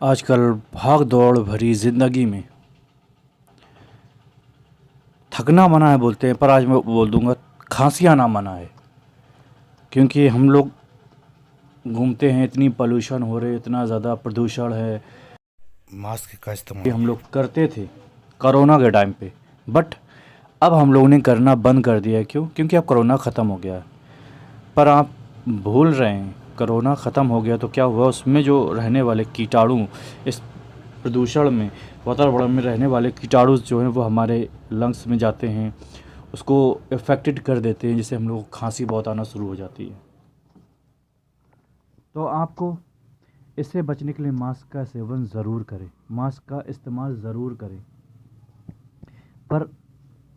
आजकल भाग दौड़ भरी ज़िंदगी में थकना मना है बोलते हैं, पर आज मैं बोल दूंगा खांसी आना मना है। क्योंकि हम लोग घूमते हैं, इतनी पोल्यूशन हो रही, इतना ज़्यादा प्रदूषण है। मास्क का ये इस्तेमाल हम लोग करते थे कोरोना के टाइम पे, बट अब हम लोगों ने करना बंद कर दिया है। क्यों? क्योंकि अब कोरोना ख़त्म हो गया है। पर आप भूल रहे हैं, कोरोना ख़त्म हो गया तो क्या हुआ, उसमें जो रहने वाले कीटाणु, इस प्रदूषण में, वातावरण में रहने वाले कीटाणु जो हैं वो हमारे लंग्स में जाते हैं, उसको इफ़ेक्टेड कर देते हैं, जिससे हम लोग को खांसी बहुत आना शुरू हो जाती है। तो आपको इससे बचने के लिए मास्क का सेवन ज़रूर करें, मास्क का इस्तेमाल ज़रूर करें। पर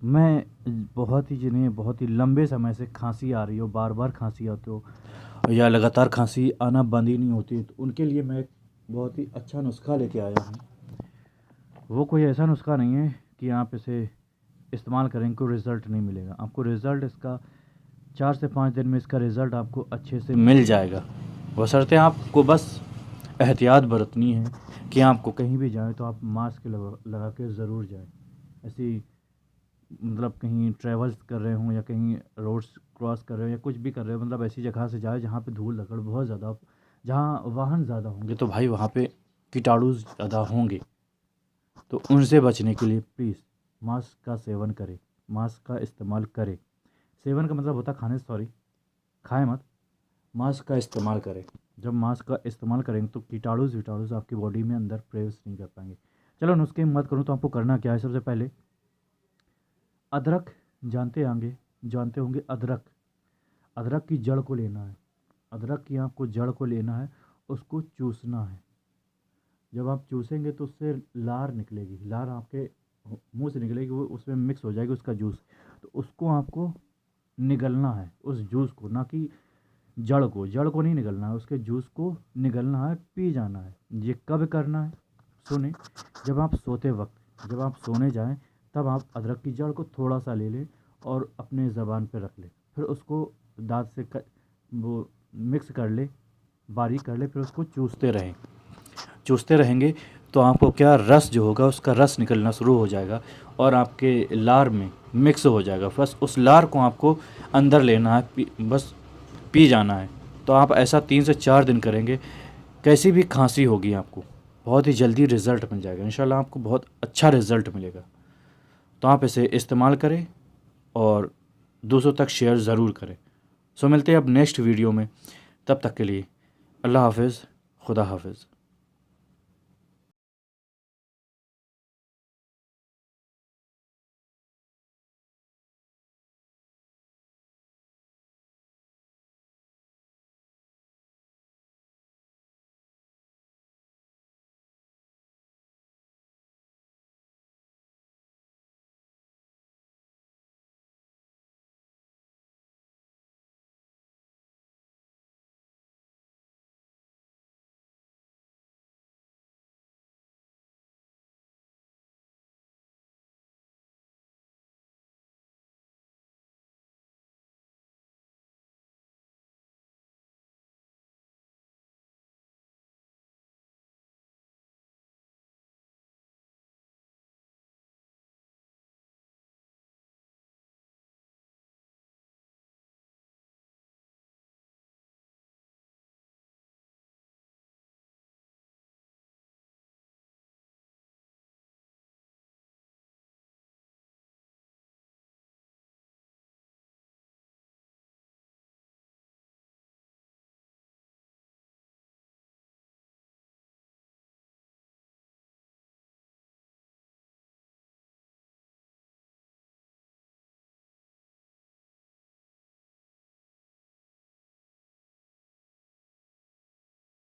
मैं जिन्हें बहुत ही लंबे समय से खांसी आ रही हो, बार बार खांसी आती हो, या लगातार खांसी आना बंद ही नहीं होती, तो उनके लिए मैं एक बहुत ही अच्छा नुस्खा लेके आया हूँ। वो कोई ऐसा नुस्खा नहीं है कि आप इसे इस्तेमाल करेंगे कोई रिज़ल्ट नहीं मिलेगा। आपको रिज़ल्ट इसका 4 से 5 दिन में इसका रिज़ल्ट आपको अच्छे से मिल जाएगा। बशर्ते आपको बस एहतियात बरतनी है कि आपको कहीं भी जाएँ तो आप मास्क लगा के ज़रूर जाएँ। ऐसी मतलब कहीं ट्रैवल्स कर रहे हों या कहीं रोड्स क्रॉस कर रहे हो या कुछ भी कर रहे हो, मतलब ऐसी जगह से जाए जहाँ पे धूल धकड़ बहुत ज़्यादा, जहाँ वाहन ज़्यादा होंगे, तो भाई वहाँ पे कीटाणु ज़्यादा होंगे। तो उनसे बचने के लिए प्लीज़ मास्क का सेवन करें, मास्क का इस्तेमाल करें। सेवन का मतलब होता है खाने से, सॉरी, खाएं मत, मास्क का इस्तेमाल करें। जब मास्क का इस्तेमाल करेंगे तो कीटाणु आपकी बॉडी में अंदर प्रवेश नहीं कर पाएंगे। चलो नुस्खे की मत करूँ तो आपको करना क्या है। सबसे पहले अदरक, जानते होंगे अदरक। अदरक की जड़ को लेना है, अदरक की आपको जड़ को लेना है, उसको चूसना है। जब आप चूसेंगे तो उससे लार निकलेगी, लार आपके मुंह से निकलेगी, वो उसमें मिक्स हो जाएगी उसका जूस। तो उसको आपको निगलना है, उस जूस को, ना कि जड़ को नहीं निगलना है, उसके जूस को निगलना है, पी जाना है। ये कब करना है सुने, जब आप सोते वक्त, जब आप सोने जाएं तब आप अदरक की जड़ को थोड़ा सा ले लें और अपने ज़बान पे रख लें। फिर उसको दांत से वो मिक्स कर ले, बारीक कर ले, फिर उसको चूसते रहेंगे तो आपको क्या, रस जो होगा उसका रस निकलना शुरू हो जाएगा और आपके लार में मिक्स हो जाएगा। बस उस लार को आपको अंदर लेना है, बस पी जाना है। तो आप ऐसा 3 से 4 दिन करेंगे, कैसी भी खांसी होगी आपको बहुत ही जल्दी रिज़ल्ट मिल जाएगा। इंशाल्लाह आपको बहुत अच्छा रिज़ल्ट मिलेगा। तो आप इसे इस्तेमाल करें और दूसरों तक शेयर ज़रूर करें। सो मिलते हैं अब नेक्स्ट वीडियो में, तब तक के लिए अल्लाह हाफ़िज़, खुदा हाफ़िज़।